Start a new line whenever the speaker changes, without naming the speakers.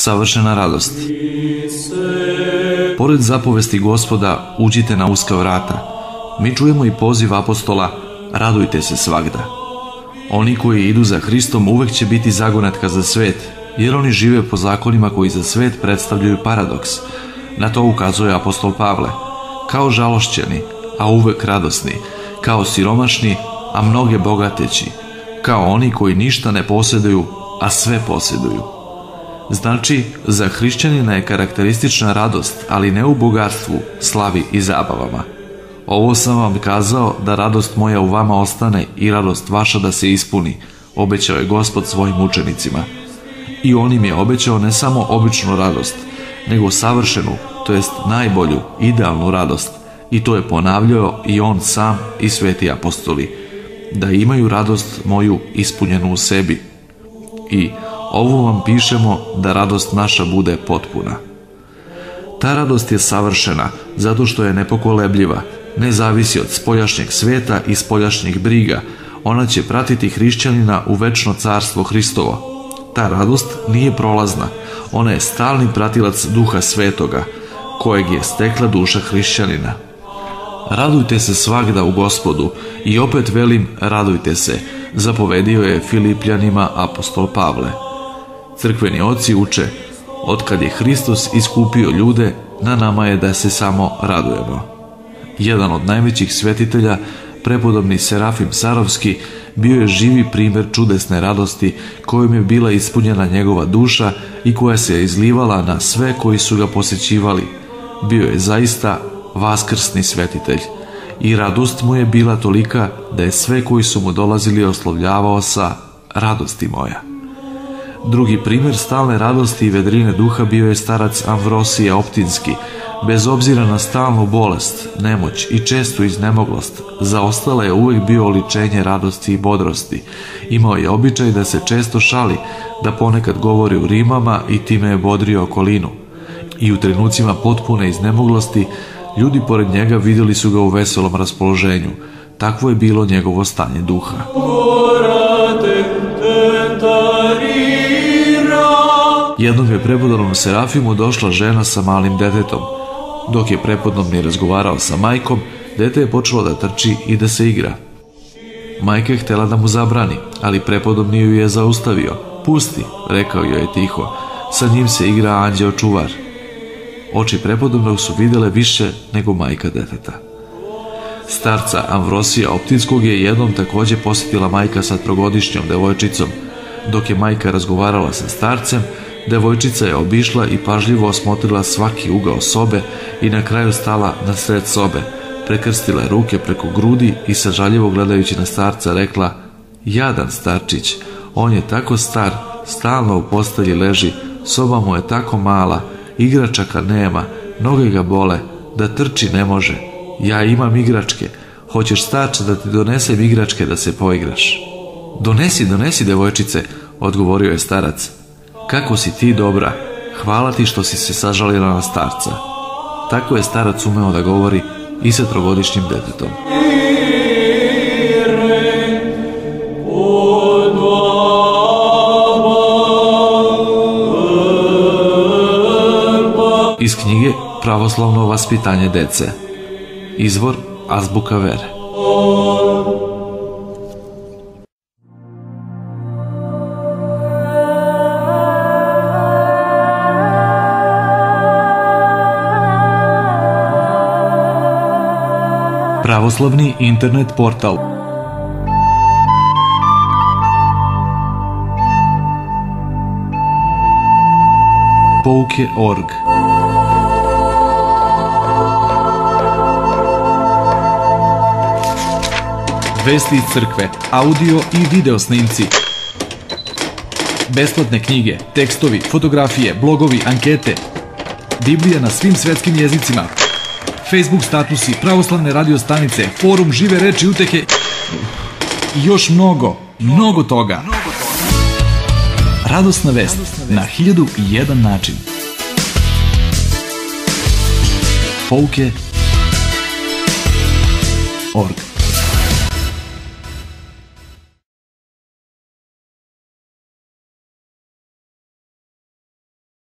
savršena radost. Pored zapovesti Gospoda, uđite na uska vrata, mi čujemo i poziv apostola, radujte se svagda. Oni koji idu za Hristom uvek će biti zagonetka za svet, jer oni žive po zakonima koji za svet predstavljaju paradoks. Na to ukazuje apostol Pavle. Kao žalošćeni, a uvek radosni, kao siromašni, a mnoge bogateći, kao oni koji ništa ne posjeduju, a sve posjeduju. Znači, za hrišćanina je karakteristična radost, ali ne u bogatstvu, slavi i zabavama. Ovo sam vam kazao da radost moja u vama ostane i radost vaša da se ispuni, obećao je Gospod svojim učenicima. I on im je obećao ne samo običnu radost, nego savršenu, to jest najbolju, idealnu radost. I to je ponavljao i on sam i sveti apostoli, da imaju radost moju ispunjenu u sebi. I ovo vam pišemo da radost naša bude potpuna. Ta radost je savršena zato što je nepokolebljiva, ne zavisi od spoljašnjeg sveta i spoljašnjih briga. Ona će pratiti hrišćanina u večno carstvo Hristovo. Ta radost nije prolazna, ona je stalni pratilac Duha Svetoga, kojeg je stekla duša hrišćanina. Radujte se svagda u Gospodu, i opet velim radujte se, zapovedio je Filipljanima apostol Pavle. Crkveni oci uče, otkad je Hristos iskupio ljude, na nama je da se samo radujemo. Jedan od najvećih svetitelja, prepodobni Serafim Sarovski, bio je živi primjer čudesne radosti kojom je bila ispunjena njegova duša i koja se je izlivala na sve koji su ga posjećivali. Bio je zaista vaskrsni svetitelj i radost mu je bila tolika da je sve koji su mu dolazili oslovljavao sa radosti moja. Drugi primjer stalne radosti i vedrine duha bio je starac Amvrosije Optinski. Bez obzira na stalnu bolest, nemoć i čestu iznemoglost, za ostale je uvijek bio oličenje radosti i bodrosti. Imao je običaj da se često šali, da ponekad govori u rimama i time je bodrio okolinu. I u trenucima potpune iznemoglosti, ljudi pored njega vidjeli su ga u veselom raspoloženju. Takvo je bilo njegovo stanje duha. Jednom je prepodobnom Serafimu došla žena sa malim detetom. Dok je prepodobni razgovarao sa majkom, dete je počelo da trči i da se igra. Majka je htjela da mu zabrani, ali prepodobni ju je zaustavio. Pusti, rekao joj je tiho, sa njim se igra anđeo čuvar. Oči prepodobnog su vidjele više nego majka deteta. Starca Amvrosija Optinskog je jednom također posjetila majka sa trogodišnjom devojčicom. Dok je majka razgovarala sa starcem, devojčica je obišla i pažljivo osmotrila svaki ugao sobe i na kraju stala na sred sobe, prekrstila je ruke preko grudi i sažaljivo gledajući na starca rekla: jadan starčić, on je tako star, stalno u postelji leži, soba mu je tako mala, igračaka nema, noge ga bole, da trči ne može. Ja imam igračke, hoćeš starče da ti donesem igračke da se poigraš? Donesi, devojčice, odgovorio je starac. Kako si ti dobra, hvala ti što si se sažalila na starca. Tako je starac umeo da govori i sa trogodišnjim detetom. Iz knjige Pravoslavno vaspitanje dece. Izvor Azbuka vere. Pravoslavni internet portal. Pouke.org. Vesti iz crkve, audio i video snimci. Besplatne knjige, tekstovi, fotografije, blogovi, ankete. Biblija na svim svetskim jezicima. Facebook statusi, pravoslavne radio stanice, forum Žive reči utehe i još mnogo toga. Radosna vest na 1001 način. Pouke.org.